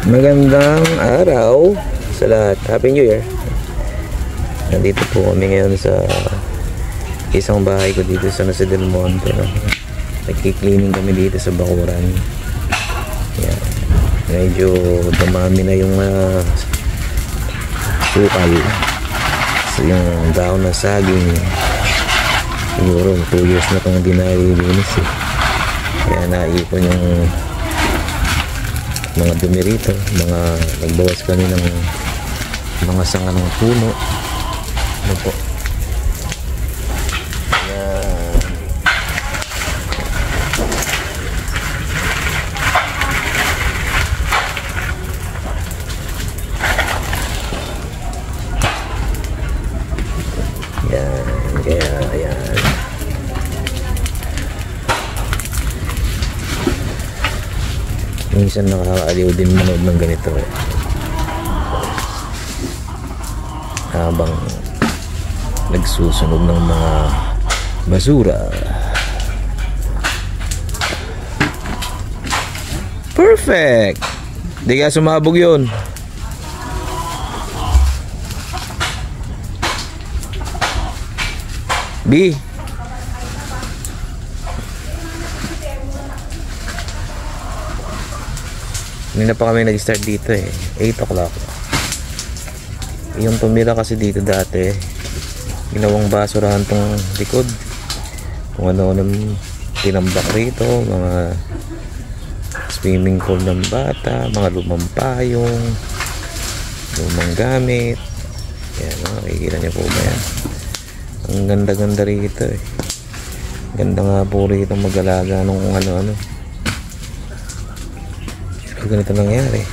Magandang araw sa lahat. Happy New Year. Nandito po kami ngayon sa isang bahay ko dito sa Nasa Del Monte. Nagki-cleaning kami dito sa bakuran. Yan. Medyo dumami na yung sukal. So, yung daon na saging. Siguro 2 years na itong hindi nalilinis eh. Kaya naipon yung mga dumi rito, mga nagbawas kami ng mga sanga ng puno. Ano po? Ayan. Minsan nakakaaliw din manood ng ganito eh. Habang nagsusunog ng mga basura. Perfect! Di ka sumabog yun. B. Hindi na pa kami nag-start dito eh. 8 o'clock. Yung tumira kasi dito dati, ginawang basurahan tong likod. Kung ano-anong tinambak rito, mga swimming pool ng bata, mga lumang payong, lumang gamit. Yan, makikita niyo po ba yan? Ang ganda-ganda rito eh. Ganda nga po rito mag-alaga nung kung ano-ano. Pero ganito nangyari.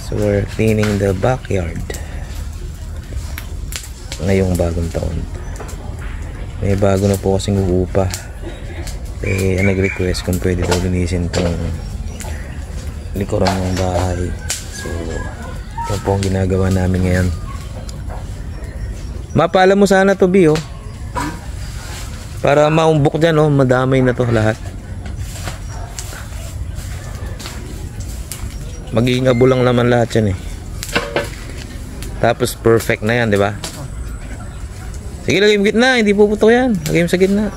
So we're cleaning the backyard ngayong bagong taon. May bago na po kasing uupa. Eh nag-request kung pwede daw linisin tong likuran ng bahay. So ito po ang ginagawa namin ngayon. Mapala mo sana to, B, oh. Para maumbok dyan, oh. Madamay na to lahat. Magiging abulang naman lahat yan, eh. Tapos perfect na yan, di ba? Sige, lagay mo gitna. Hindi puputo yan. Lagay mo sa gitna.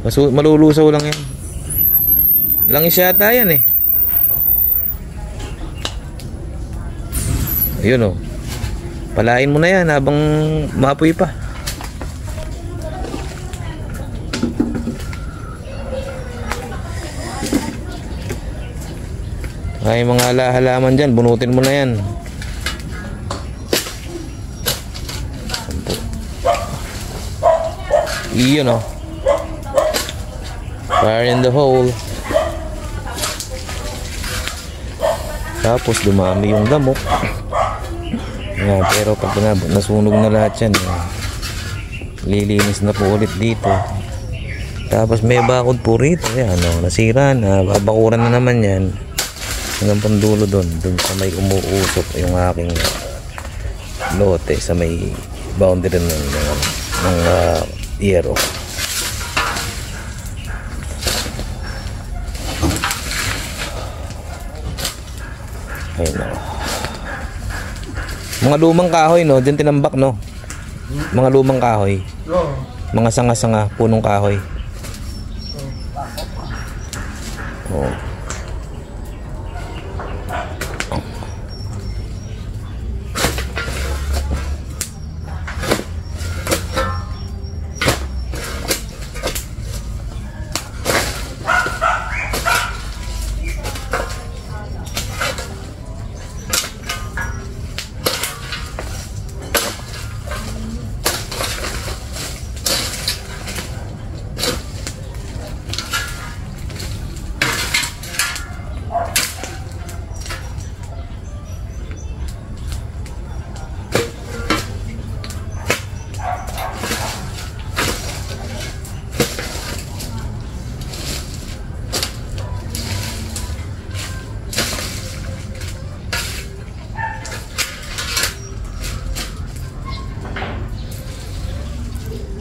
Malulusaw lang yan. Langis yata yan, eh. Ayun, oh. Palain mo na yan habang maapoy pa. Ay mga halaman dyan, bunutin mo na yan. Iyon o. Fire in the hole. Tapos dumami yung damo. Yan, pero pag nasunog na lahat yan, lilinis na po ulit dito. Tapos may bakod po rito. Yan, nasira na, babakuran na naman yan hanggang pandulo doon sa may umuusok yung aking lote, sa may boundary ng yero. Ayun na. Mga lumang kahoy, no? Diyan tinambak, no? Mga lumang kahoy. Mga sanga-sanga, punong kahoy. Oh.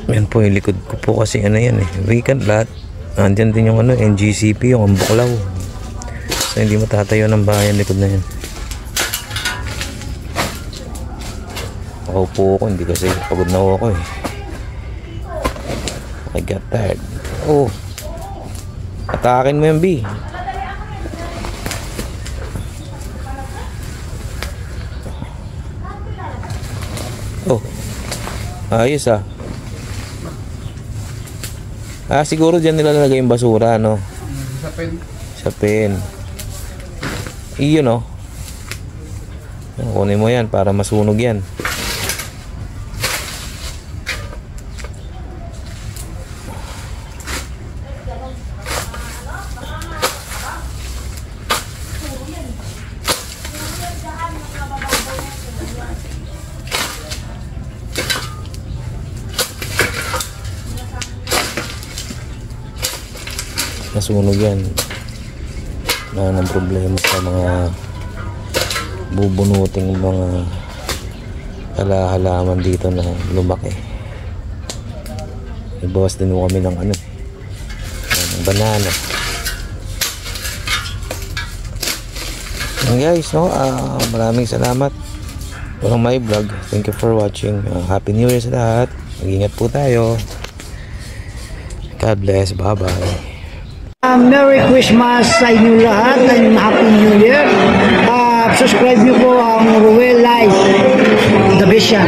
Yan po yung likod ko po kasi ano yan eh, vacant lot. Andyan din yung ano, NGCP, yung Ambuklaw. So hindi matatayo ng bahay ang likod na yan. Nakaupo ako, hindi kasi pagod na ako eh. I got tired. Oh, atakin mo yan, B. Oh, ayos ah. Siguro dyan nilalagay yung basura, no? Sa pen. Sa pen. Iyon, no? Kunin mo yan para masunog yan. Nasunog yan. Na ng problema sa mga bubunuting mga halaman dito na lumaki. Ibawas din mo kami ng ano, ng banana. And guys, no, maraming salamat for my vlog. Thank you for watching. Happy New Year sa lahat. Mag-ingat po tayo. God bless. Bye-bye. Merry Christmas sa inyo lahat and Happy New Year. Subscribe niyo po ang Ruel Life, The Vision.